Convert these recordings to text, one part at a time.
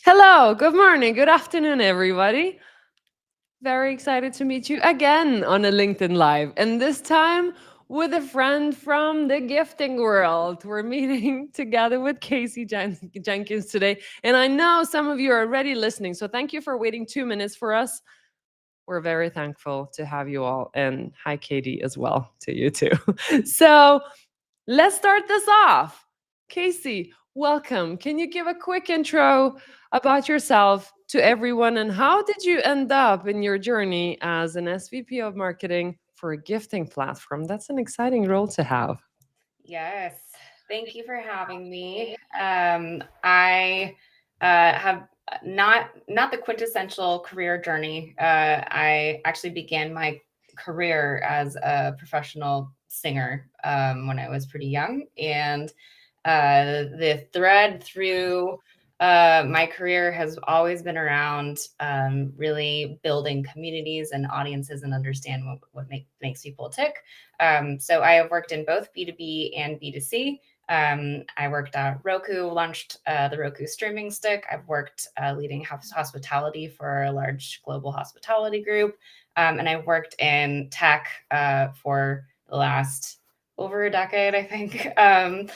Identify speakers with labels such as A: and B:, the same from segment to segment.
A: Hello, good morning, good afternoon, everybody. Very excited to meet you again on a LinkedIn Live, and this time with a friend from the gifting world. We're meeting together with Kacie Jenkins today, and I know some of you are already listening, so thank you for waiting 2 minutes for us. We're very thankful to have you all, and hi, Katie, as well to you too. So let's start this off. Kacie, welcome. Can you give a quick intro about yourself to everyone and how did you end up in your journey as an SVP of marketing for a gifting platform? That's an exciting role to have.
B: Yes, thank you for having me. I have not the quintessential career journey. I actually began my career as a professional singer when I was pretty young, and the thread through my career has always been around really building communities and audiences and understand what makes people tick. So I have worked in both B2B and B2C. I worked at Roku, launched the Roku streaming stick. I've worked leading hospitality for a large global hospitality group. And I've worked in tech for the last over a decade, I think, and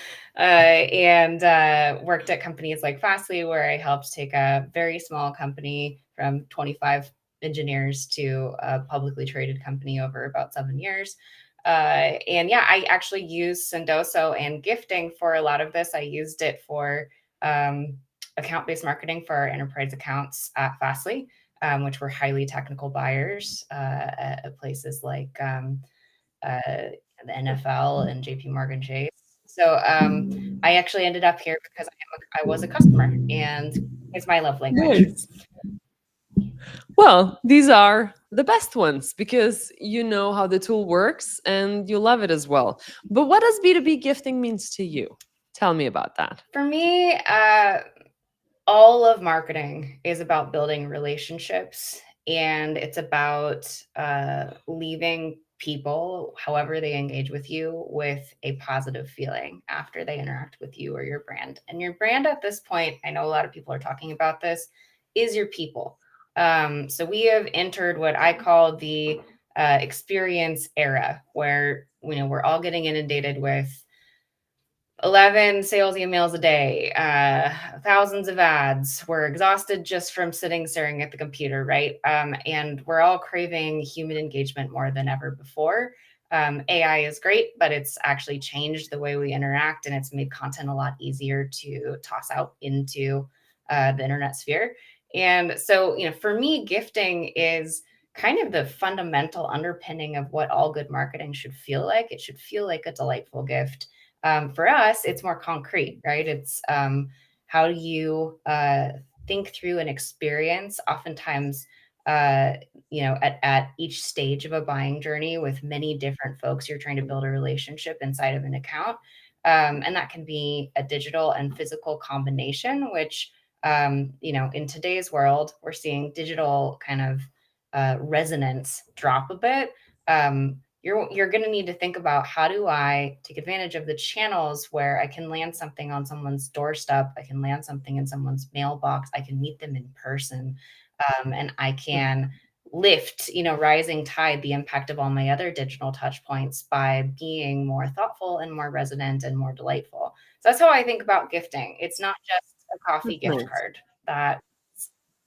B: worked at companies like Fastly, where I helped take a very small company from 25 engineers to a publicly traded company over about 7 years. And yeah, I actually used Sendoso and gifting for a lot of this. I used it for account-based marketing for our enterprise accounts at Fastly, which were highly technical buyers at places like uh, the NFL and JP Morgan Chase. So I actually ended up here because I was a customer and it's my love language.
A: Nice. Well, these are the best ones because you know how the tool works and you love it as well. But what does B2B gifting means to you? Tell me about that.
B: For me, all of marketing is about building relationships and it's about leaving people, however they engage with you, with a positive feeling after they interact with you or your brand. And your brand at this point, I know a lot of people are talking about this, is your people. So we have entered what I call the experience era, where we're all getting inundated with 11 sales emails a day, thousands of ads. We're exhausted just from sitting staring at the computer, right? And we're all craving human engagement more than ever before. AI is great, but it's actually changed the way we interact and it's made content a lot easier to toss out into the internet sphere. And so, for me, gifting is kind of the fundamental underpinning of what all good marketing should feel like. It should feel like a delightful gift. For us, it's more concrete, right? It's how do you think through an experience, oftentimes, at each stage of a buying journey with many different folks, you're trying to build a relationship inside of an account. And that can be a digital and physical combination, which, in today's world, we're seeing digital kind of resonance drop a bit. You're going to need to think about, how do I take advantage of the channels where I can land something on someone's doorstep, I can land something in someone's mailbox, I can meet them in person, and I can lift, rising tide, the impact of all my other digital touch points by being more thoughtful and more resonant and more delightful. So that's how I think about gifting. It's not just a coffee
A: That's
B: gift
A: nice.
B: card that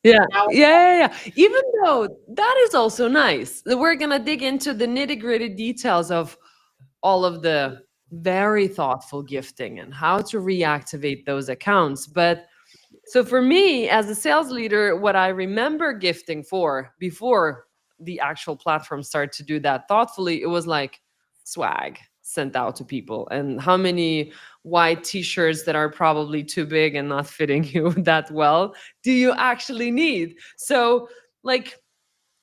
A: Yeah,
B: now.
A: yeah. Even though that is also nice, that we're gonna dig into the nitty gritty details of all of the very thoughtful gifting and how to reactivate those accounts. But so for me, as a sales leader, what I remember gifting for before the actual platform started to do that thoughtfully, it was like swag sent out to people and how many white t-shirts that are probably too big and not fitting you that well do you actually need? So like,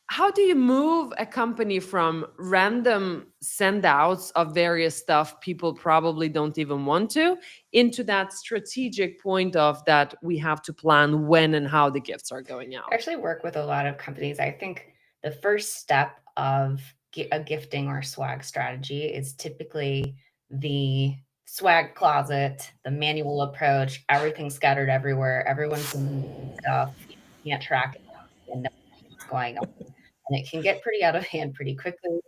A: how do you move a company from random send outs of various stuff people probably don't even want to, into that strategic point of that we have to plan when and how the gifts are going
B: I
A: out?
B: actually work with a lot of companies. I think the first step of a gifting or swag strategy is typically the swag closet, the manual approach, everything scattered everywhere, everyone's sending stuff, you can't track it and know what's going on, and it can get pretty out of hand pretty quickly.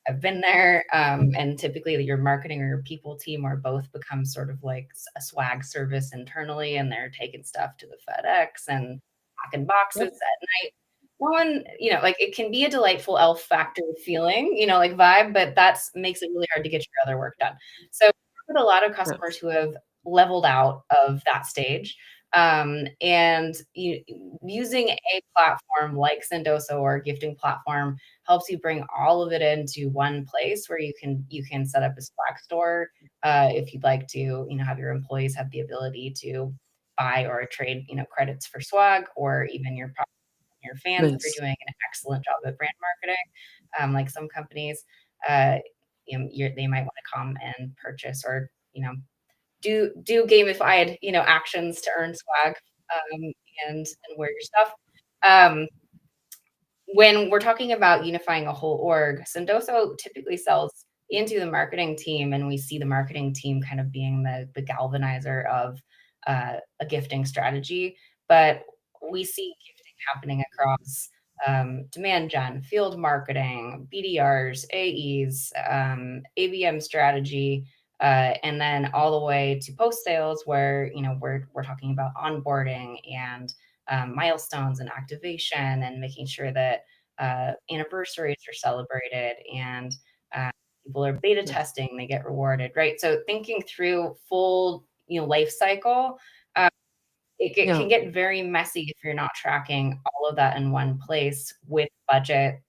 B: I've been there, and typically your marketing or your people team or both become sort of like a swag service internally, and they're taking stuff to the FedEx and packing boxes
A: Yep.
B: at night. No one, like it can be a delightful elf factory feeling, like vibe, but that's makes it really hard to get your other work done. So with a lot of customers
A: Yes.
B: who have leveled out of that stage, and using a platform like Sendoso or a gifting platform helps you bring all of it into one place where you can set up a Slack store, if you'd like to, have your employees have the ability to buy or trade, credits for swag, or even your fans if you're
A: Nice.
B: doing an excellent job at brand marketing, like some companies, uh, they might want to come and purchase or do gamified actions to earn swag, um, and wear your stuff. Um, when we're talking about unifying a whole org, Sendoso typically sells into the marketing team, and we see the marketing team kind of being the galvanizer of a gifting strategy. But we see gifting happening across demand gen, field marketing, BDRs, AEs, ABM strategy, and then all the way to post sales, where we're talking about onboarding and milestones and activation, and making sure that anniversaries are celebrated, and uh, people are beta
A: Yes.
B: testing, they get rewarded, right? So thinking through full life cycle, uh, can
A: Yeah.
B: get very messy if you're not tracking all of that in one place with budget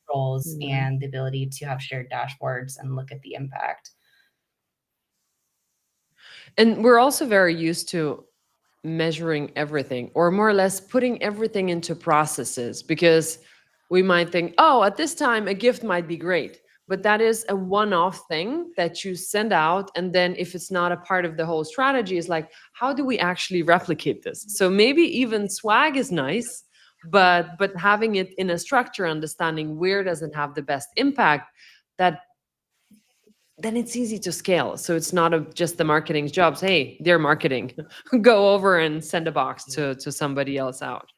B: roles
A: Mhm.
B: and the ability to have shared dashboards and look at the impact.
A: And we're also very used to measuring everything, or more or less putting everything into processes, because we might think, oh, at this time a gift might be great, but that is a one-off thing that you send out, and then if it's not a part of the whole strategy, is like, how do we actually replicate this? So maybe even swag is nice, but having it in a structure, understanding where does it have the best impact, that then it's easy to scale. So it's not just the marketing's jobs. Hey, they're marketing. Go over and send a box to somebody else out.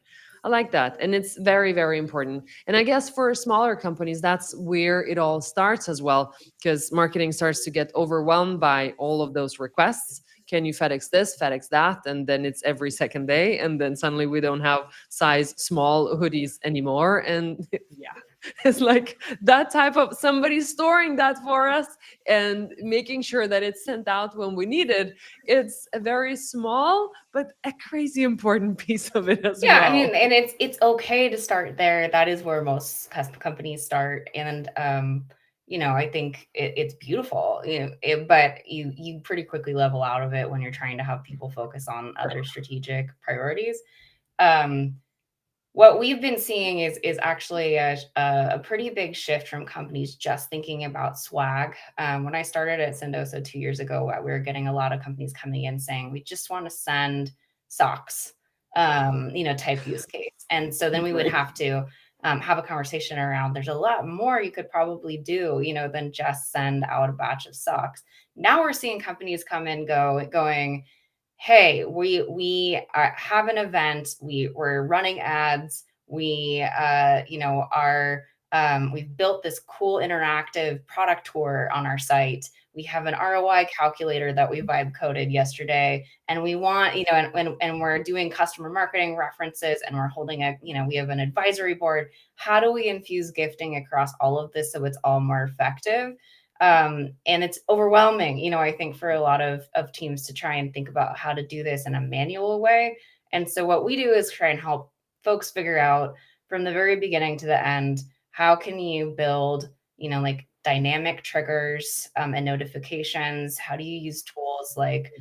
A: I like that. And it's very, very important. And I guess for smaller companies, that's where it all starts as well, because marketing starts to get overwhelmed by all of those requests. Can you FedEx this, FedEx that? And then it's every second day. And then suddenly we don't have size small hoodies anymore. And yeah, it's like that type of somebody storing that for us and making sure that it's sent out when we need it. It's a very small but a crazy important piece of it as
B: Yeah, I mean,
A: well.
B: and it's okay to start there. That is where most companies start, and I think it's beautiful. But you pretty quickly level out of it when you're trying to have people focus on other strategic priorities. Um, what we've been seeing is actually a pretty big shift from companies just thinking about swag. When I started at Sendoso 2 years ago, we were getting a lot of companies coming in saying, we just want to send socks, type use case. And so then we would
A: Great.
B: have to have a conversation around, there's a lot more you could probably do, than just send out a batch of socks. Now we're seeing companies come in going, hey, have an event, we're running ads, we've built this cool interactive product tour on our site, we have an ROI calculator that we vibe coded yesterday, and we want, and we're doing customer marketing references, and we're holding we have an advisory board. How do we infuse gifting across all of this so it's all more effective? And it's overwhelming, I think, for a lot of teams to try and think about how to do this in a manual way. And so what we do is try and help folks figure out from the very beginning to the end, how can you build, like dynamic triggers and notifications? How do you use tools like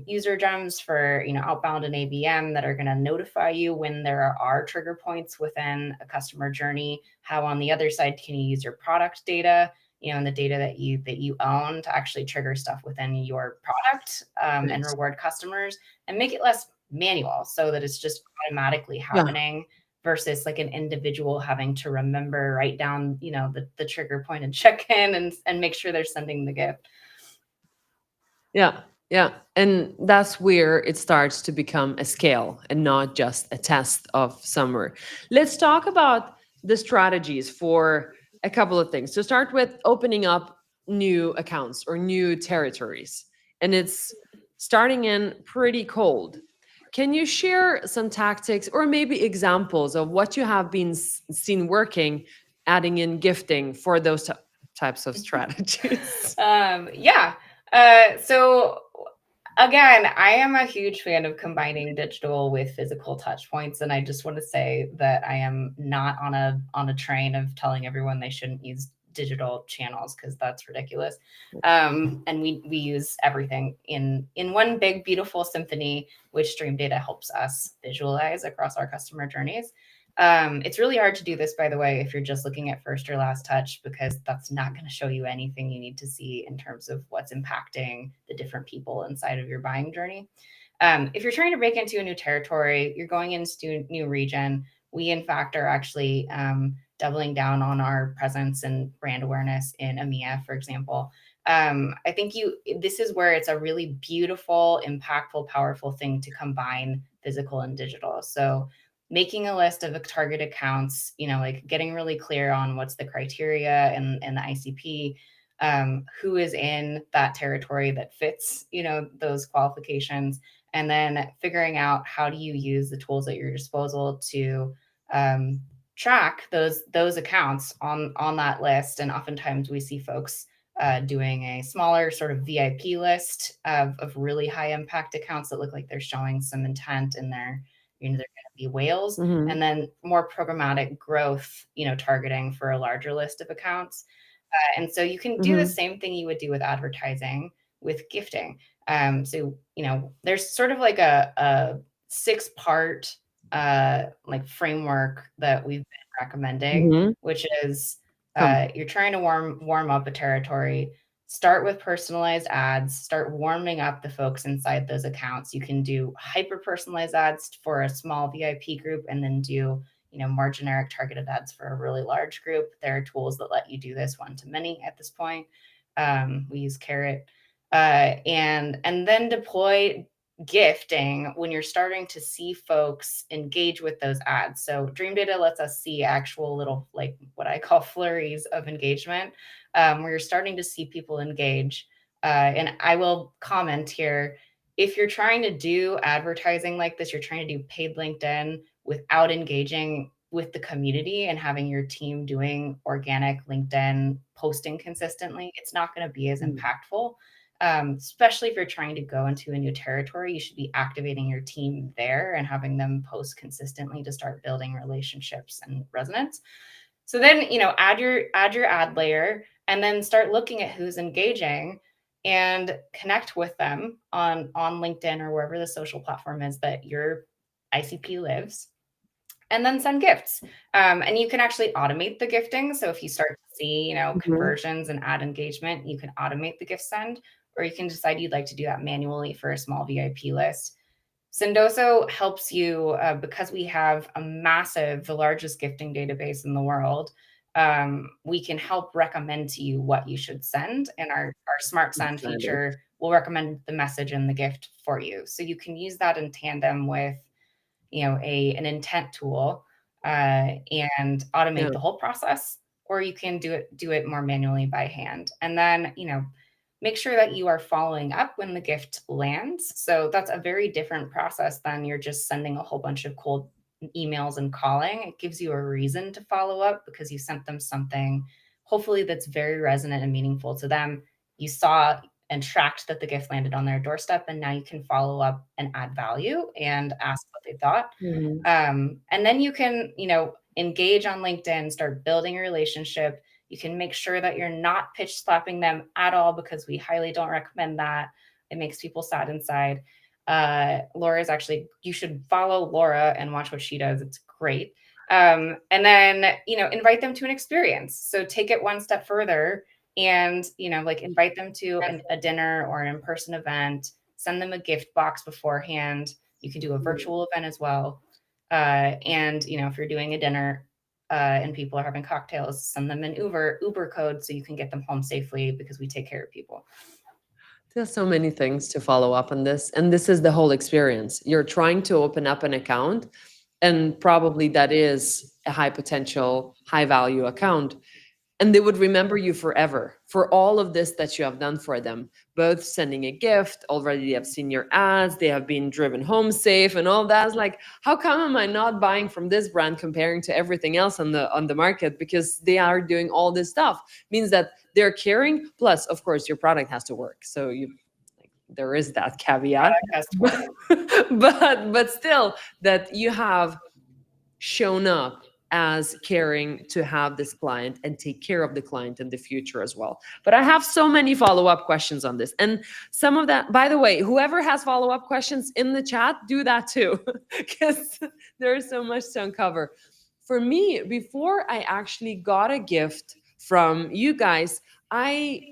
B: user gems for, outbound and ABM that are going to notify you when there are trigger points within a customer journey? How on the other side can you use your product data, and the data that you own to actually trigger stuff within your product, and
A: Nice.
B: reward customers and make it less manual so that it's just automatically
A: Yeah.
B: happening versus like an individual having to remember, write down, the trigger point and check in and make sure they're sending the gift.
A: Yeah, yeah. And that's where it starts to become a scale and not just a test of somewhere. Let's talk about the strategies for a couple of things. To start with, opening up new accounts or new territories. And it's starting in pretty cold. Can you share some tactics or maybe examples of what you have been seen working, adding in gifting for those types of strategies?
B: Yeah. So again, I am a huge fan of combining digital with physical touch points, and I just want to say that I am not on a train of telling everyone they shouldn't use digital channels because that's ridiculous. And we use everything in one big beautiful symphony, which Stream Data helps us visualize across our customer journeys. It's really hard to do this, by the way, if you're just looking at first or last touch, because that's not going to show you anything you need to see in terms of what's impacting the different people inside of your buying journey. If you're trying to break into a new territory, you're going into a new region. We, in fact, are actually doubling down on our presence and brand awareness in EMEA, for example. I think this is where it's a really beautiful, impactful, powerful thing to combine physical and digital. So making a list of target accounts, like getting really clear on what's the criteria and the ICP, who is in that territory that fits, those qualifications, and then figuring out how do you use the tools at your disposal to track those accounts on that list. And oftentimes we see folks doing a smaller sort of VIP list of really high impact accounts that look like they're showing some intent in their, they're going to be whales, and then more programmatic growth, targeting for a larger list of accounts. And so you can do the same thing you would do with advertising with gifting. So, there's sort of like a 6-part like framework that we've been recommending, which is you're trying to warm up a territory. Start with personalized ads, start warming up the folks inside those accounts. You can do hyper personalized ads for a small VIP group and then do, more generic targeted ads for a really large group. There are tools that let you do this one to many at this point. We use Carrot, and then deploy gifting when you're starting to see folks engage with those ads. So Dream Data lets us see actual little, like what I call flurries of engagement, where you're starting to see people engage. And I will comment here, if you're trying to do advertising like this, you're trying to do paid LinkedIn without engaging with the community and having your team doing organic LinkedIn posting consistently, it's not going to be as impactful. Especially if you're trying to go into a new territory, you should be activating your team there and having them post consistently to start building relationships and resonance. So then, add your ad layer and then start looking at who's engaging and connect with them on LinkedIn or wherever the social platform is that your ICP lives, and then send gifts. And you can actually automate the gifting. So if you start to see, conversions and ad engagement, you can automate the gift send, or you can decide you'd like to do that manually for a small VIP list. Sendoso helps you because we have the largest gifting database in the world. We can help recommend to you what you should send, and our Smart Send feature will recommend the message and the gift for you. So you can use that in tandem with, an intent tool, and automate the whole process, or you can do it more manually by hand. And then, make sure that you are following up when the gift lands. So that's a very different process than you're just sending a whole bunch of cold emails and calling. It gives you a reason to follow up because you sent them something, hopefully that's very resonant and meaningful to them. You saw and tracked that the gift landed on their doorstep, and now you can follow up and add value and ask what they thought. And then you can, engage on LinkedIn, start building a relationship. You can make sure that you're not pitch slapping them at all, because we highly don't recommend that. It makes people sad inside. You should follow Laura and watch what she does. It's great. And then, invite them to an experience. So take it one step further and, invite them to a dinner or an in-person event, send them a gift box beforehand. You can do a virtual event as well. And, if you're doing a dinner, and people are having cocktails, send them an Uber code so you can get them home safely, because we take care of people.
A: There's so many things to follow up on this. And this is the whole experience. You're trying to open up an account, and probably that is a high potential, high value account. And they would remember you forever for all of this that you have done for them, both sending a gift. Already they have seen your ads, they have been driven home safe and all that. It's like, how come am I not buying from this brand comparing to everything else on the market? Because they are doing all this stuff. Means that they're caring. Plus, of course, your product has to work. So there is that caveat.
B: Product has to work.
A: But still, that you have shown up as caring to have this client and take care of the client in the future as well. But I have so many follow-up questions on this. And some of that, by the way, whoever has follow-up questions in the chat, do that too, because there is so much to uncover. For me, before I actually got a gift from you guys, I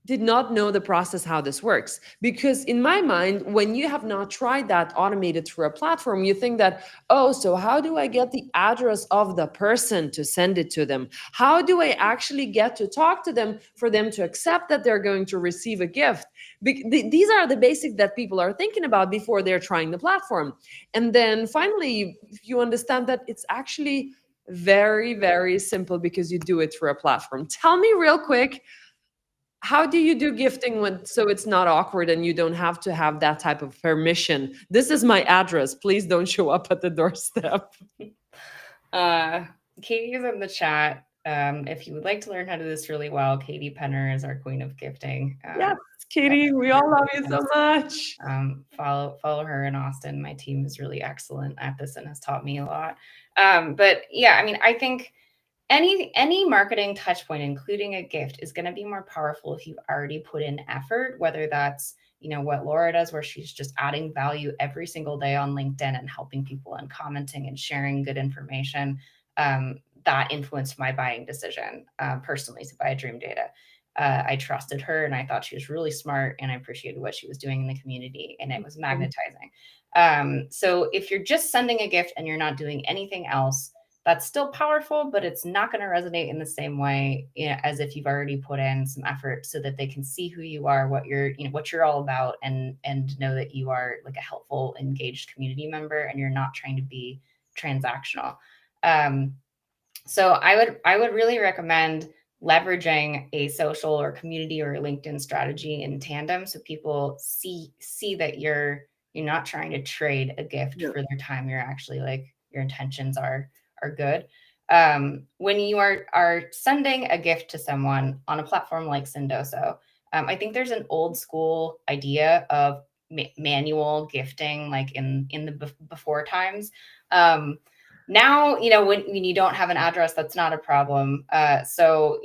A: did not know the process how this works, because in my mind, when you have not tried that automated through a platform, you think that, oh, so how do I get the address of the person to send it to them? How do I actually get to talk to them for them to accept that they're going to receive a gift? These are the basics that people are thinking about before they're trying the platform. And then finally you understand that it's actually very, very simple because you do it through a platform. Tell me real quick, how do you do gifting so it's not awkward and you don't have to have that type of permission? This is my address. Please don't show up at the doorstep.
B: Katie is in the chat. If you would like to learn how to do this really well, Katie Penner is our queen of gifting.
A: Yes, Katie, we all love you so much.
B: Follow her in Austin. My team is really excellent at this and has taught me a lot. But yeah, I mean, I think any marketing touch point, including a gift, is going to be more powerful if you've already put in effort, whether that's, what Laura does, where she's just adding value every single day on LinkedIn and helping people and commenting and sharing good information. That influenced my buying decision personally to buy Dream Data. I trusted her and I thought she was really smart and I appreciated what she was doing in the community, and it was magnetizing. So if you're just sending a gift and you're not doing anything else, that's still powerful, but it's not going to resonate in the same way as if you've already put in some effort so that they can see who you are, what you're all about, and know that you are like a helpful, engaged community member and you're not trying to be transactional. So I would really recommend leveraging a social or community or LinkedIn strategy in tandem, so people see that you're not trying to trade a gift for their time. You're actually like, your intentions are good. When you are sending a gift to someone on a platform like Sendoso, I think there's an old school idea of manual gifting, like in the before times. Now, when you don't have an address, that's not a problem. So,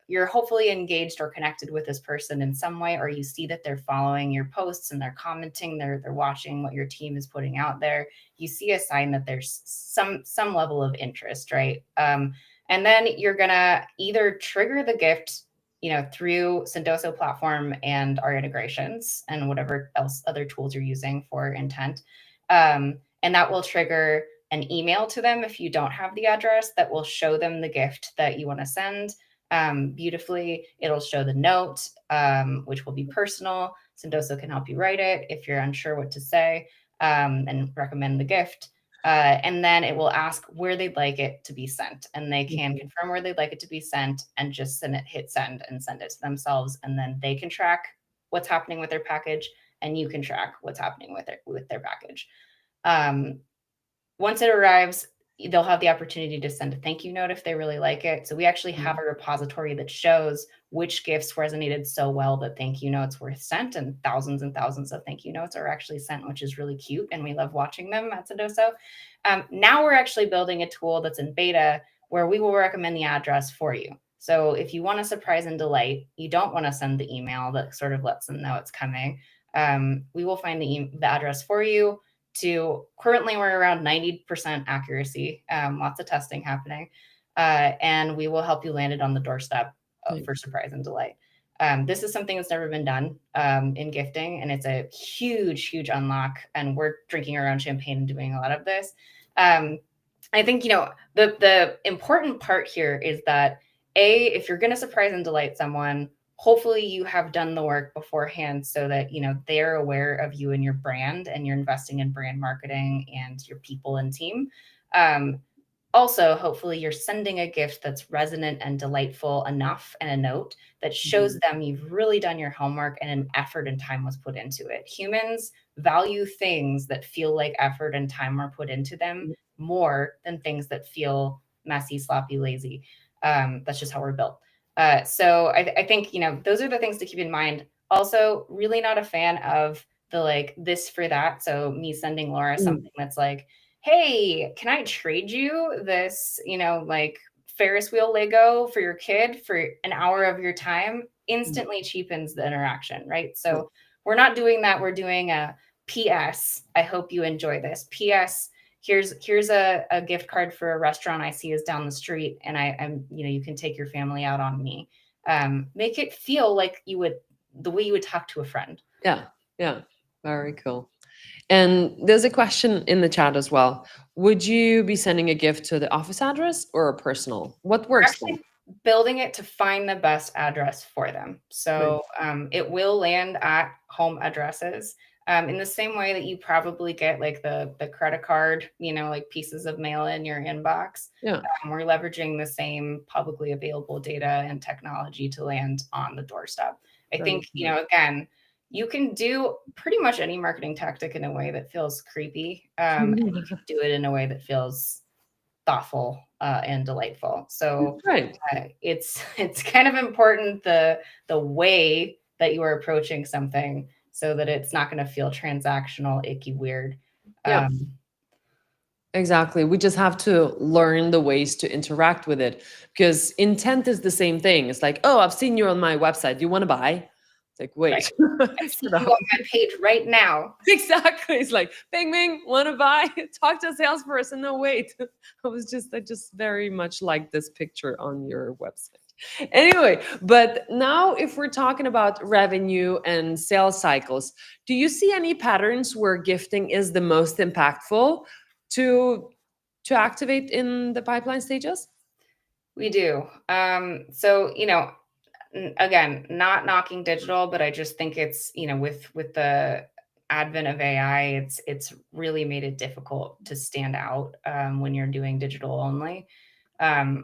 B: you're hopefully engaged or connected with this person in some way, or you see that they're following your posts and they're commenting, they're watching what your team is putting out there. You see a sign that there's some level of interest, right? And then you're gonna either trigger the gift, through Sendoso platform and our integrations and whatever else other tools you're using for intent. And that will trigger an email to them if you don't have the address that will show them the gift that you want to send. Beautifully. It'll show the note, which will be personal. Sendoso can help you write it if you're unsure what to say, and recommend the gift. And then it will ask where they'd like it to be sent, and they can confirm where they'd like it to be sent and just hit send and send it to themselves. And then they can track what's happening with their package, and you can track what's happening with their package. Once it arrives, they'll have the opportunity to send a thank you note if they really like it. So we actually have a repository that shows which gifts resonated so well that thank you notes were sent, and thousands of thank you notes are actually sent, which is really cute. And we love watching them at Sendoso. Now we're actually building a tool that's in beta where we will recommend the address for you. So if you want to surprise and delight, you don't want to send the email that sort of lets them know it's coming. We will find the address for you. Currently we're around 90% accuracy, lots of testing happening, and we will help you land it on the doorstep for surprise and delight. This is something that's never been done in gifting, and it's a huge unlock, and we're drinking our own champagne and doing a lot of this. I think the important part here is that if you're going to surprise and delight someone, hopefully you have done the work beforehand so that, they're aware of you and your brand, and you're investing in brand marketing and your people and team. Um, Also, hopefully you're sending a gift that's resonant and delightful enough, and a note that shows them you've really done your homework and an effort and time was put into it. Humans value things that feel like effort and time were put into them more than things that feel messy, sloppy, lazy. That's just how we're built. So I think, those are the things to keep in mind. Also, really not a fan of the like this for that. So me sending Laura something that's like, hey, can I trade you this, like Ferris wheel Lego for your kid for an hour of your time? Instantly cheapens the interaction, right? So we're not doing that. We're doing a PS. I hope you enjoy this. PS. Here's a gift card for a restaurant I see is down the street, and I'm you can take your family out on me. Make it feel like the way you would talk to a friend.
A: Yeah, yeah, very cool. And there's a question in the chat as well. Would you be sending a gift to the office address or a personal? What
B: We're
A: works best?
B: actually building it to find the best address for them.
A: Right.
B: So it will land at home addresses, in the same way that you probably get like the credit card, like pieces of mail in your inbox.
A: Yeah.
B: We're leveraging the same publicly available data and technology to land on the doorstep. I
A: Very
B: think,
A: cool.
B: again, you can do pretty much any marketing tactic in a way that feels creepy, and you can do it in a way that feels thoughtful and delightful. So
A: Right.
B: it's kind of important the way that you are approaching something so that it's not going to feel transactional, icky, weird.
A: Yeah.
B: Um,
A: Exactly. We just have to learn the ways to interact with it because intent is the same thing. It's like, oh, I've seen you on my website. Do you want to buy? It's like,
B: right.
A: wait.
B: I see you on my page right now.
A: Exactly. It's like, bing, bing, want to buy? Talk to a salesperson. No, wait. I just very much like this picture on your website. Anyway, but now if we're talking about revenue and sales cycles, do you see any patterns where gifting is the most impactful to activate in the pipeline stages?
B: We do. So again, not knocking digital, but I just think it's, with the advent of AI, it's really made it difficult to stand out when you're doing digital only.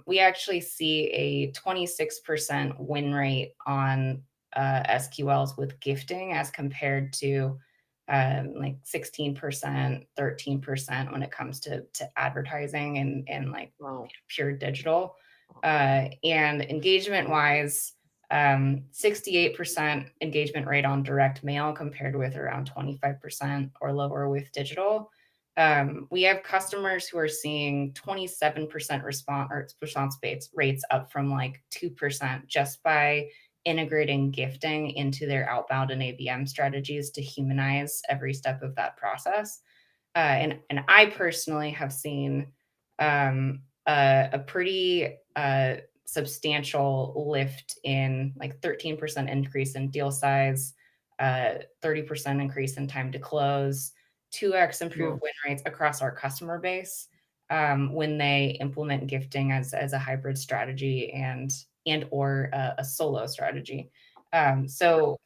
B: We actually see a 26% win rate on SQLs with gifting as compared to like 16%, 13% when it comes to advertising and like
A: Wow.
B: pure digital. And engagement wise, 68% engagement rate on direct mail compared with around 25% or lower with digital. We have customers who are seeing 27% response rates up from like 2% just by integrating gifting into their outbound and ABM strategies to humanize every step of that process. And I personally have seen a pretty substantial lift in like 13% increase in deal size, 30% increase in time to close, 2x improved
A: Wow.
B: win rates across our customer base when they implement gifting as a hybrid strategy and or a solo strategy. So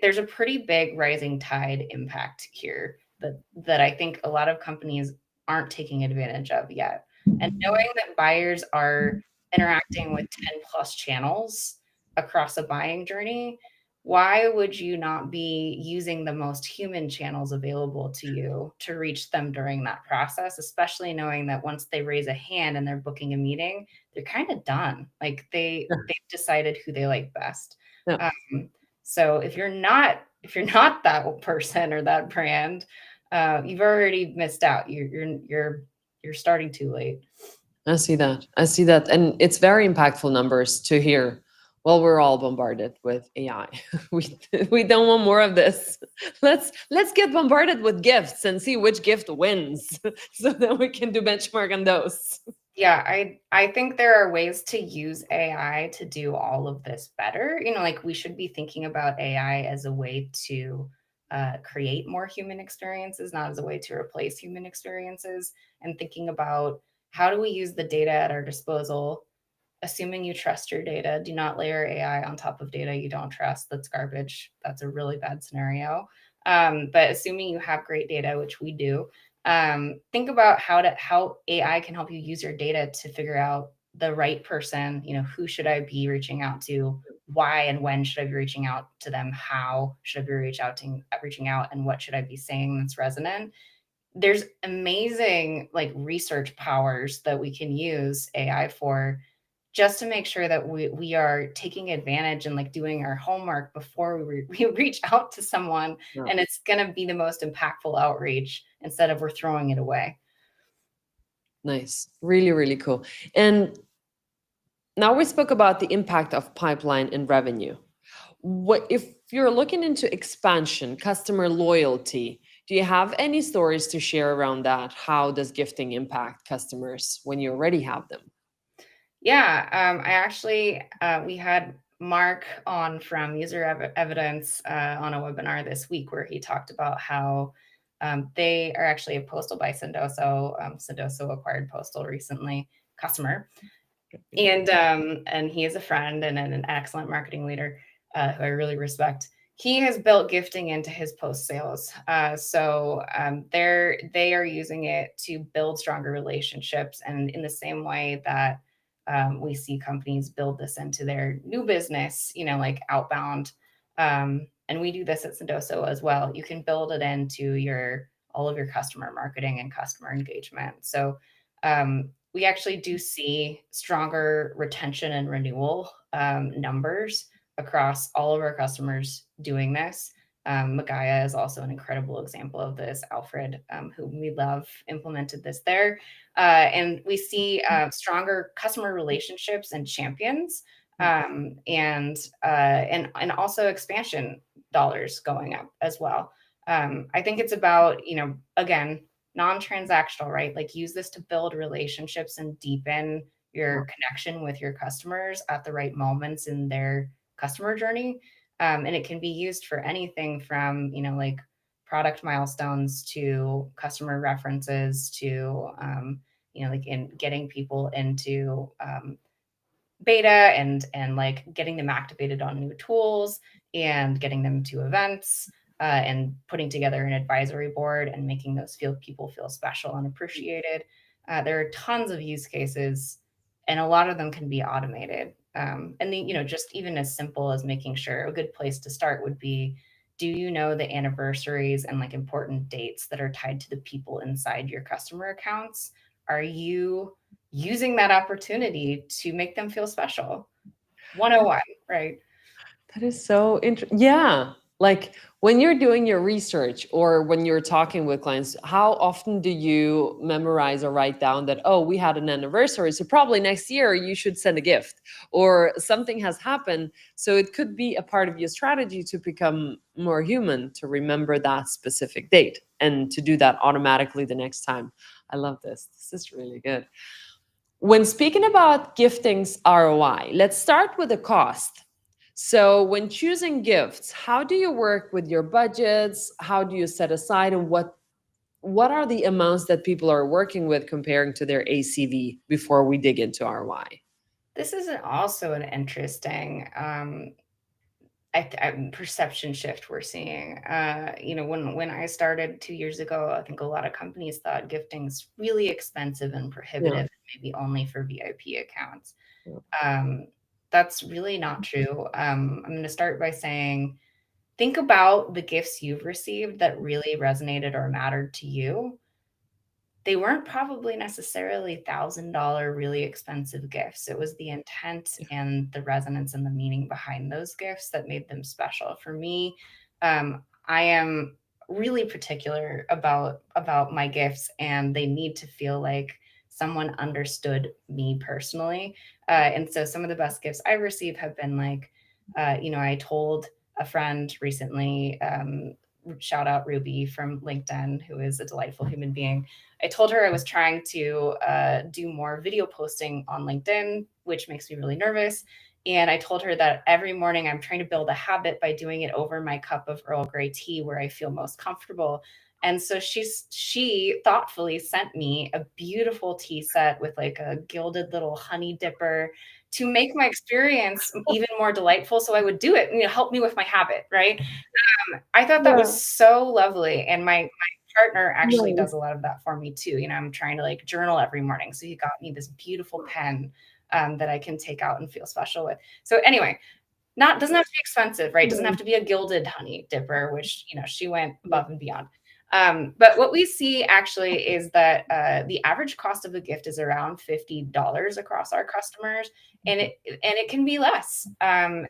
B: there's a pretty big rising tide impact here that I think a lot of companies aren't taking advantage of yet. And knowing that buyers are interacting with 10 plus channels across a buying journey, why would you not be using the most human channels available to you to reach them during that process, especially knowing that once they raise a hand and they're booking a meeting, they're kind of done. Like they've decided who they like best.
A: Yeah.
B: Um, so if you're not that person or that brand, you've already missed out. You're starting too late.
A: I see that. I see that. And it's very impactful numbers to hear. Well, we're all bombarded with AI. We we don't want more of this. Let's get bombarded with gifts and see which gift wins so that we can do benchmark on those.
B: Yeah, I think there are ways to use AI to do all of this better. Like we should be thinking about AI as a way to create more human experiences, not as a way to replace human experiences, and thinking about how do we use the data at our disposal assuming you trust your data. Do not layer AI on top of data you don't trust. That's garbage. That's a really bad scenario. But assuming you have great data, which we do, think about how AI can help you use your data to figure out the right person. Who should I be reaching out to? Why and when should I be reaching out to them? How should I be reaching out, and what should I be saying that's resonant? There's amazing research powers that we can use AI for, just to make sure that we are taking advantage and doing our homework before we reach out to someone,
A: Yeah.
B: and it's going to be the most impactful outreach instead of we're throwing it away.
A: Nice. Really, really cool. And now we spoke about the impact of pipeline and revenue. What if you're looking into expansion, customer loyalty? Do you have any stories to share around that? How does gifting impact customers when you already have them?
B: Yeah, I actually we had Mark on from User Evidence on a webinar this week where he talked about how they are actually a Postal by Sendoso. Sendoso acquired Postal recently, customer, and he is a friend and an excellent marketing leader who I really respect. He has built gifting into his post sales, so they are using it to build stronger relationships, and in the same way that we see companies build this into their new business, like outbound, and we do this at Sendoso as well. You can build it into all of your customer marketing and customer engagement. So we actually do see stronger retention and renewal numbers across all of our customers doing this. Magaya is also an incredible example of this. Alfred, whom we love, implemented this there. And we see stronger customer relationships and champions, and also expansion dollars going up as well. I think it's about, again, non-transactional, right? Use this to build relationships and deepen your connection with your customers at the right moments in their customer journey. And it can be used for anything from, product milestones to customer references to, in getting people into beta and getting them activated on new tools and getting them to events, and putting together an advisory board and making those people feel special and appreciated. There are tons of use cases, and a lot of them can be automated. Just even as simple as making sure, a good place to start would be, do you know the anniversaries and important dates that are tied to the people inside your customer accounts? Are you using that opportunity to make them feel special? 101, right?
A: That is so interesting. Yeah. Like when you're doing your research or when you're talking with clients, how often do you memorize or write down that, oh, we had an anniversary, so probably next year you should send a gift, or something has happened? So it could be a part of your strategy to become more human, to remember that specific date and to do that automatically the next time. I love this. This is really good. When speaking about gifting's ROI, let's start with the cost. So, when choosing gifts, how do you work with your budgets? How do you set aside, and what are the amounts that people are working with comparing to their ACV before we dig into ROI?
B: This is also an interesting perception shift we're seeing. When I started 2 years ago, I think a lot of companies thought gifting's really expensive and
A: Yeah.
B: prohibitive, maybe only for VIP accounts.
A: Yeah.
B: That's really not true. I'm going to start by saying, think about the gifts you've received that really resonated or mattered to you. They weren't probably necessarily $1,000 really expensive gifts. It was the intent and the resonance and the meaning behind those gifts that made them special. For me, I am really particular about my gifts, and they need to feel like someone understood me personally. And so some of the best gifts I receive have been I told a friend recently, shout out Ruby from LinkedIn, who is a delightful human being. I told her I was trying to do more video posting on LinkedIn, which makes me really nervous. And I told her that every morning I'm trying to build a habit by doing it over my cup of Earl Grey tea where I feel most comfortable. And so she thoughtfully sent me a beautiful tea set with like a gilded little honey dipper to make my experience even more delightful. So I would do it and help me with my habit, right? I thought that
A: Yeah.
B: was so lovely. And my partner actually
A: Nice.
B: does a lot of that for me too. I'm trying to like journal every morning. So he got me this beautiful pen that I can take out and feel special with. So anyway, doesn't have to be expensive, right? Doesn't have to be a gilded honey dipper, which, she went above and beyond. But what we see actually is that the average cost of a gift is around $50 across our customers, and it can be less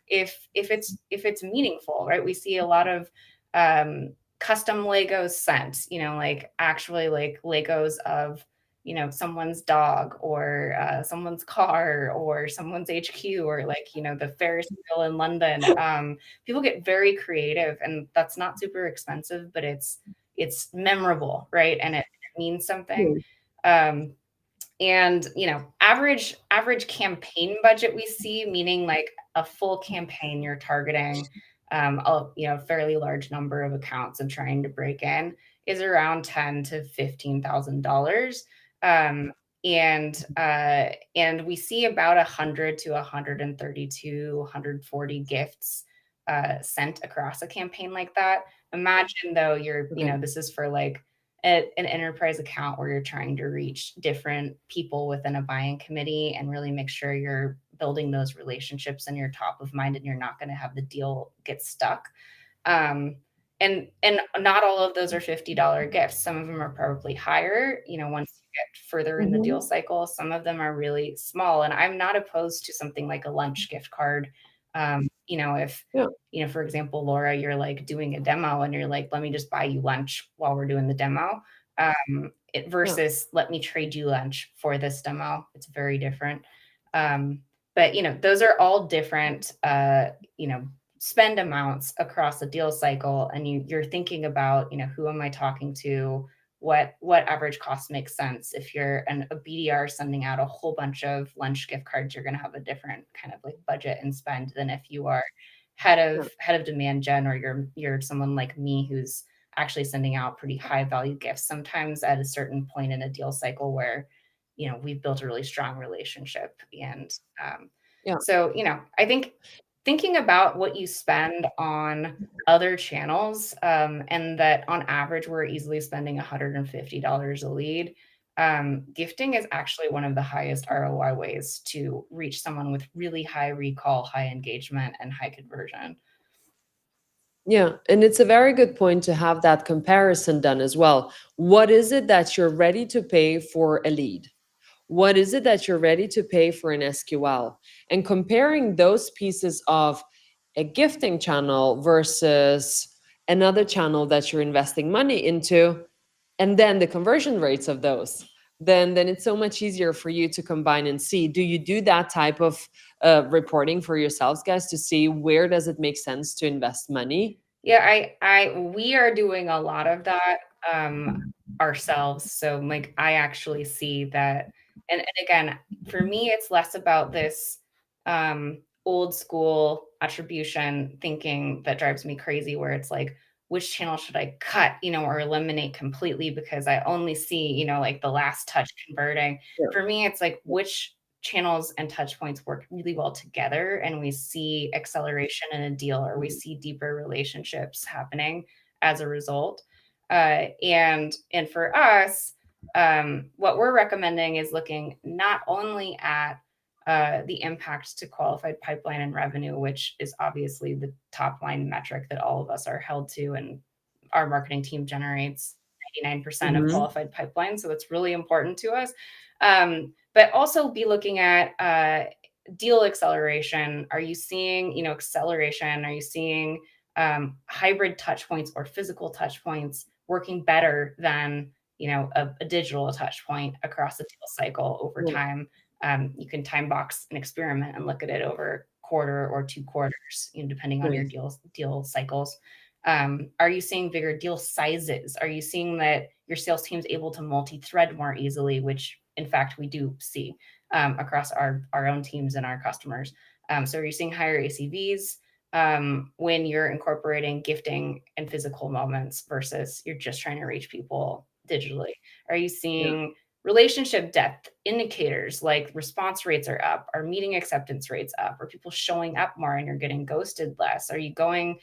B: if it's meaningful, right? We see a lot of custom Legos sent, like actually like Legos of someone's dog or someone's car or someone's HQ or like, the Ferris wheel in London. People get very creative, and that's not super expensive, but it's memorable, right? And it means something. Um, and average campaign budget we see, meaning like a full campaign you're targeting a fairly large number of accounts and trying to break in, is around $10,000 to $15,000. Um, and we see about 100 to 132, 140 gifts sent across a campaign like that. Imagine though this is for like an enterprise account where you're trying to reach different people within a buying committee and really make sure you're building those relationships and you're top of mind and you're not going to have the deal get stuck. And not all of those are $50 gifts. Some of them are probably higher, once you get further in the deal cycle. Some of them are really small. And I'm not opposed to something like a lunch gift card. If for example, Laura, you're like doing a demo and you're like, let me just buy you lunch while we're doing the demo. Versus let me trade you lunch for this demo. It's very different. But those are all different, spend amounts across the deal cycle. And you're thinking about, who am I talking to? What average cost makes sense? If you're a BDR sending out a whole bunch of lunch gift cards, you're going to have a different kind of like budget and spend than if you are head of demand gen, or you're someone like me who's actually sending out pretty high value gifts, sometimes at a certain point in a deal cycle where we've built a really strong relationship. And so I think thinking about what you spend on other channels, and that on average we're easily spending $150 a lead. Gifting is actually one of the highest ROI ways to reach someone with really high recall, high engagement, and high conversion.
A: Yeah, and it's a very good point to have that comparison done as well. What is it that you're ready to pay for a lead? What is it that you're ready to pay for an SQL? And comparing those pieces of a gifting channel versus another channel that you're investing money into, and then the conversion rates of those, then it's so much easier for you to combine and see. Do you do that type of reporting for yourselves, guys, to see where does it make sense to invest money?
B: Yeah, we are doing a lot of that ourselves. So like I actually see that, and again, for me, it's less about this old school attribution thinking that drives me crazy, where it's like, which channel should I cut, or eliminate completely because I only see, like the last touch converting.
A: Yeah.
B: For me, it's like which channels and touch points work really well together, and we see acceleration in a deal, or we see deeper relationships happening as a result. And for us, what we're recommending is looking not only at the impact to qualified pipeline and revenue, which is obviously the top line metric that all of us are held to, and our marketing team generates 99% of qualified pipeline. So it's really important to us. But also be looking at deal acceleration. Are you seeing, acceleration? Are you seeing hybrid touch points or physical touch points working better than, a digital touch point across the deal cycle over time? You can time box an experiment and look at it over quarter or 2 quarters, depending on your deal cycles. Are you seeing bigger deal sizes? Are you seeing that your sales team is able to multi-thread more easily, which in fact we do see across our own teams and our customers? So are you seeing higher ACVs? when you're incorporating gifting and physical moments versus you're just trying to reach people digitally? Are you seeing relationship depth indicators like response rates are up? Are meeting acceptance rates up? Are people showing up more and you're getting ghosted less? Are you going,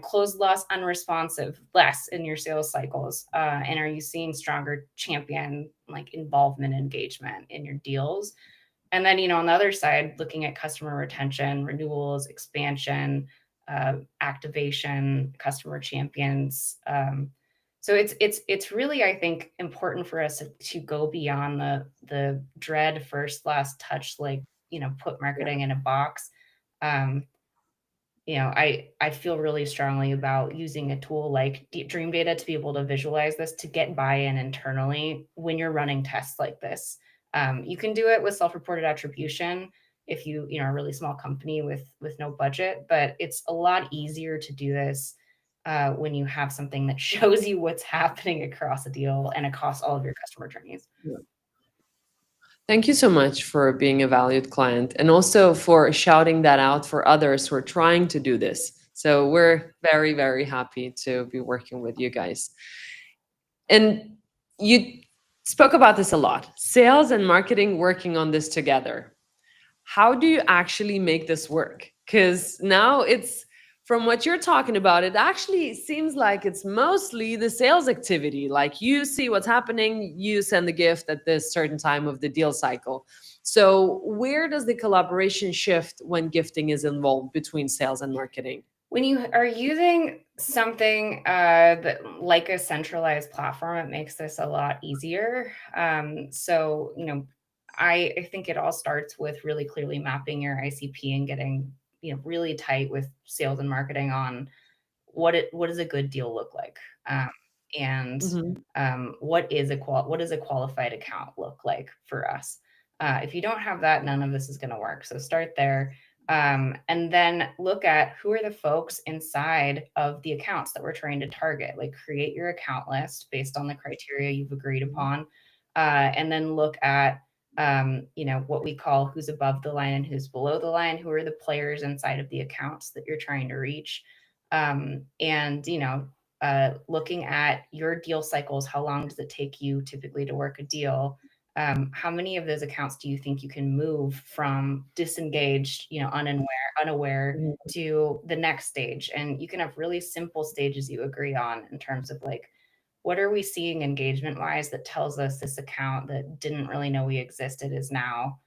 B: closed loss, unresponsive less in your sales cycles? And are you seeing stronger champion like involvement engagement in your deals? And then, on the other side, looking at customer retention, renewals, expansion, activation, customer champions. So it's really, I think, important for us to go beyond the dread first last touch, like put marketing in a box. Um, I feel really strongly about using a tool like Dream Data to be able to visualize this to get buy-in internally when you're running tests like this. You can do it with self-reported attribution if you are a really small company with no budget, but it's a lot easier to do this when you have something that shows you what's happening across a deal and across all of your customer journeys.
A: Yeah. Thank you so much for being a valued client and also for shouting that out for others who are trying to do this. So we're very, very happy to be working with you guys. And you spoke about this a lot, sales and marketing working on this together. How do you actually make this work? Because now it's from what you're talking about, it actually seems like it's mostly the sales activity. Like you see what's happening, you send the gift at this certain time of the deal cycle. So, where does the collaboration shift when gifting is involved between sales and marketing?
B: When you are using something that like a centralized platform, it makes this a lot easier. So, I think it all starts with really clearly mapping your ICP and getting really tight with sales and marketing on what does a good deal look like, and
A: Mhm.
B: what does a qualified account look like for us? If you don't have that, none of this is going to work. So start there. And then look at who are the folks inside of the accounts that we're trying to target. Like create your account list based on the criteria you've agreed upon, and then look at what we call who's above the line and who's below the line. Who are the players inside of the accounts that you're trying to reach? And looking at your deal cycles, how long does it take you typically to work a deal? How many of those accounts do you think you can move from disengaged, unaware
A: Mhm.
B: to the next stage? And you can have really simple stages you agree on in terms of like, what are we seeing engagement wise that tells us this account that didn't really know we existed is now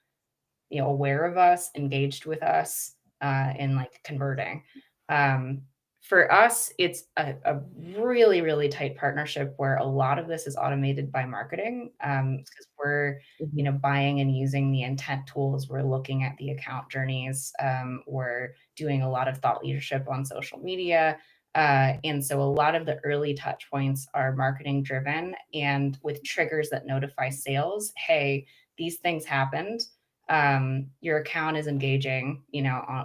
B: aware of us, engaged with us, and like converting. Um, for us, it's a really, really tight partnership where a lot of this is automated by marketing, because we're
A: Mhm.
B: buying and using the intent tools. We're looking at the account journeys. We're doing a lot of thought leadership on social media. And so a lot of the early touch points are marketing driven and with triggers that notify sales. Hey, these things happened. Your account is engaging,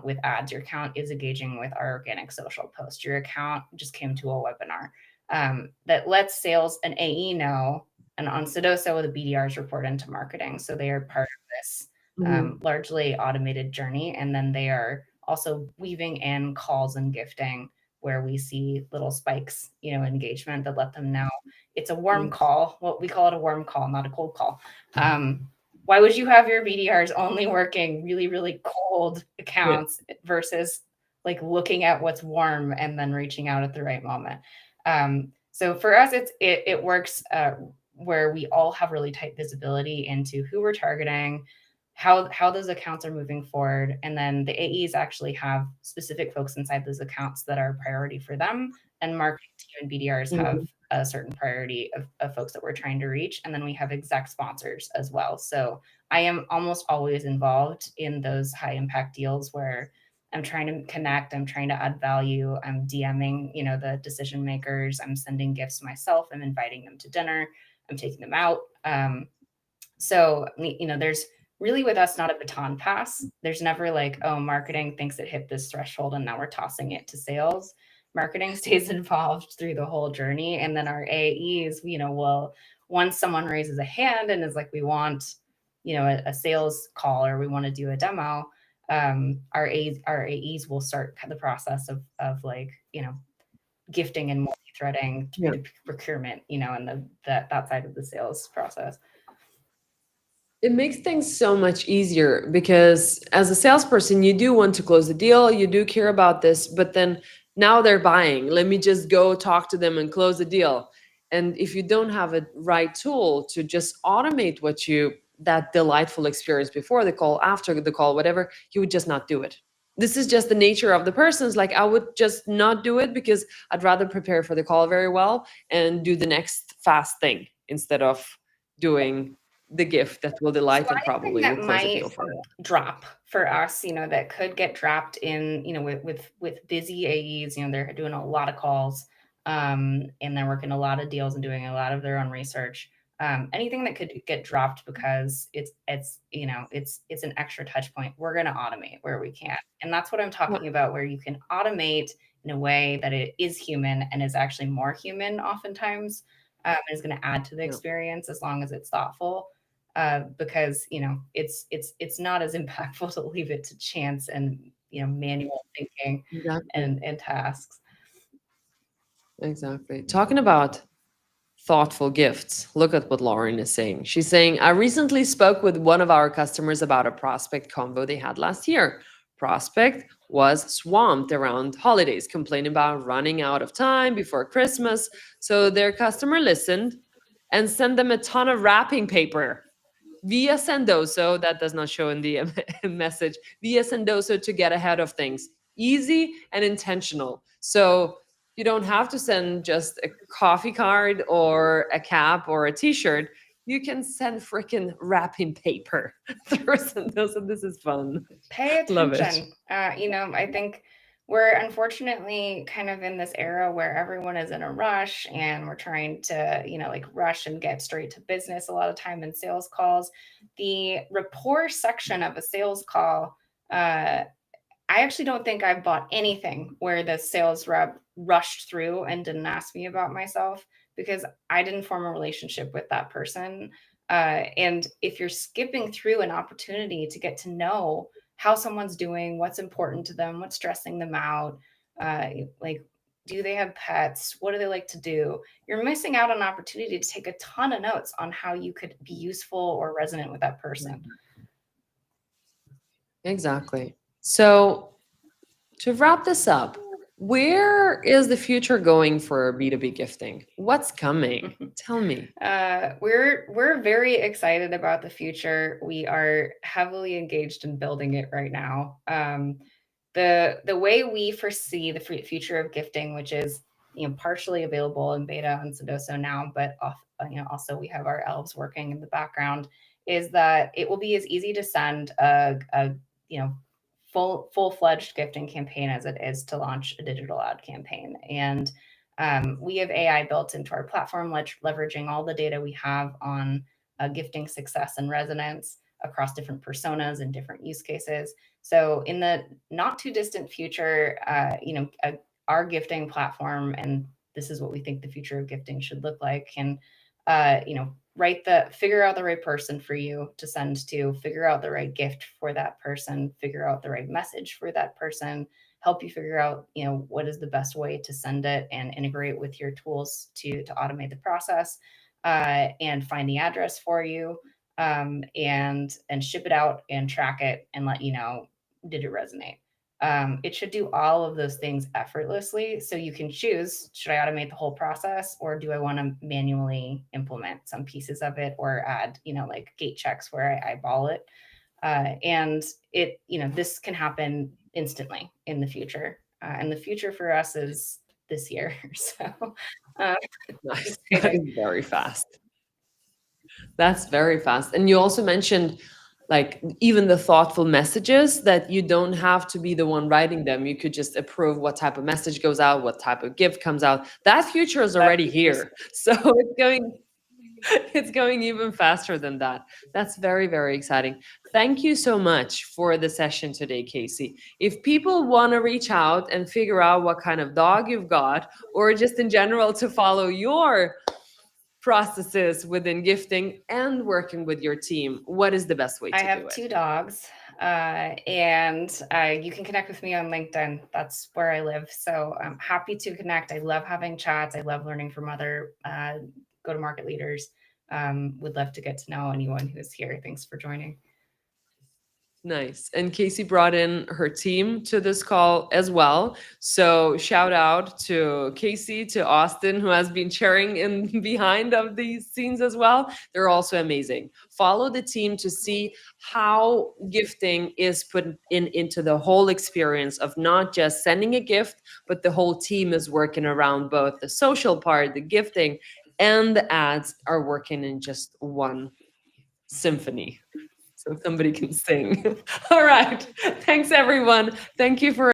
B: with ads. Your account is engaging with our organic social post. Your account just came to a webinar, that lets sales and AE know. And on Sedoso, the BDRs report into marketing. So they are part of this
A: Mhm.
B: largely automated journey. And then they are also weaving in calls and gifting where we see little spikes, engagement that let them know it's a warm
A: Mhm.
B: call. What we call it a warm call, not a cold call. Why would you have your BDRs only working really, really cold
A: Yeah.
B: accounts versus like looking at what's warm and then reaching out at the right moment? So for us, it works where we all have really tight visibility into who we're targeting, how those accounts are moving forward, and then the AEs actually have specific folks inside those accounts that are a priority for them, and marketing team and BDRs have
A: Mhm.
B: a certain priority of folks that we're trying to reach. And then we have exec sponsors as well. So I am almost always involved in those high impact deals where I'm trying to connect, I'm trying to add value, I'm DMing, the decision makers, I'm sending gifts myself, I'm inviting them to dinner, I'm taking them out. So, there's really with us not a baton pass. There's never like, oh, marketing thinks it hit this threshold and now we're tossing it to sales. Marketing stays involved through the whole journey. And then our AEs, will, once someone raises a hand and is like, we want, a sales call or we want to do a demo, Our AEs will start the process of like, gifting and multi-threading
A: Yeah.
B: through the procurement, and that side of the sales process.
A: It makes things so much easier because as a salesperson, you do want to close the deal, you do care about this, but then now they're buying. Let me just go talk to them and close the deal. And if you don't have a right tool to just automate that delightful experience before the call, after the call, whatever, you would just not do it. This is just the nature of the persons. Like I would just not do it because I'd rather prepare for the call very well and do the next fast thing instead of doing the gift that will
B: So
A: delight and
B: anything
A: probably will
B: that
A: close the
B: might
A: deal for her.
B: drop for us, that could get dropped in, with busy AEs, they're doing a lot of calls, and they're working a lot of deals and doing a lot of their own research. Anything that could get dropped because it's an extra touch point, we're going to automate where we can. And that's what I'm
A: Yeah,
B: talking about, where you can automate in a way that it is human and is actually more human oftentimes, and is going to add to the
A: yeah,
B: experience as long as it's thoughtful. Because it's not as impactful to leave it to chance and manual thinking
A: exactly.
B: and tasks.
A: Exactly. Talking about thoughtful gifts, look at what Lauren is saying. She's saying, I recently spoke with one of our customers about a prospect convo they had last year. Prospect was swamped around holidays, complaining about running out of time before Christmas. So their customer listened and sent them a ton of wrapping paper via Sendoso, that does not show in the message, via Sendoso to get ahead of things. Easy and intentional. So you don't have to send just a coffee card or a cap or a t-shirt. You can send freaking wrapping paper through Sendoso. This is fun.
B: Pay
A: Love it.
B: attention. I think we're unfortunately kind of in this era where everyone is in a rush and we're trying to, like rush and get straight to business a lot of time in sales calls. The rapport section of a sales call, I actually don't think I've bought anything where the sales rep rushed through and didn't ask me about myself, because I didn't form a relationship with that person. And if you're skipping through an opportunity to get to know how someone's doing, what's important to them, what's stressing them out, like, do they have pets? What do they like to do? You're missing out on an opportunity to take a ton of notes on how you could be useful or resonant with that person.
A: Exactly. So to wrap this up, where is the future going for B2B gifting? What's coming? Tell me.
B: We're very excited about the future. We are heavily engaged in building it right now. The way we foresee the future of gifting, which is partially available in beta on Sendoso now, but also we have our elves working in the background, is that it will be as easy to send a full-fledged gifting campaign as it is to launch a digital ad campaign. And we have AI built into our platform, leveraging all the data we have on gifting success and resonance across different personas and different use cases. So in the not too distant future, our gifting platform, and this is what we think the future of gifting should look like, can, figure out the right person for you to send to, figure out the right gift for that person, figure out the right message for that person, help you figure out, what is the best way to send it, and integrate with your tools to automate the process, and find the address for you, and ship it out and track it and let you know, did it resonate? It should do all of those things effortlessly. So you can choose, should I automate the whole process, or do I want to manually implement some pieces of it, or add, like gate checks where I eyeball it? And this can happen instantly in the future. And the future for us is this year. So
A: Nice. That
B: exciting.
A: is very fast. That's very fast. And you also mentioned like even the thoughtful messages that you don't have to be the one writing them. You could just approve what type of message goes out, what type of gift comes out. That future is
B: That
A: already
B: features.
A: here. So it's going even faster than that. That's very, very exciting. Thank you so much for the session today, Kacie. If people want to reach out and figure out what kind of dog you've got, or just in general to follow your processes within gifting and working with your team, what is the best way
B: I
A: to do
B: have
A: it?
B: 2 dogs. And you can connect with me on LinkedIn. That's where I live. So I'm happy to connect. I love having chats. I love learning from other go-to-market leaders. Would love to get to know anyone who's here. Thanks for joining.
A: Nice. And Kacie brought in her team to this call as well. So shout out to Kacie, to Austin, who has been cheering in behind of these scenes as well. They're also amazing. Follow the team to see how gifting is put into the whole experience of not just sending a gift, but the whole team is working around both the social part, the gifting, and the ads are working in just one symphony. So somebody can sing. All right. Thanks, everyone. Thank you for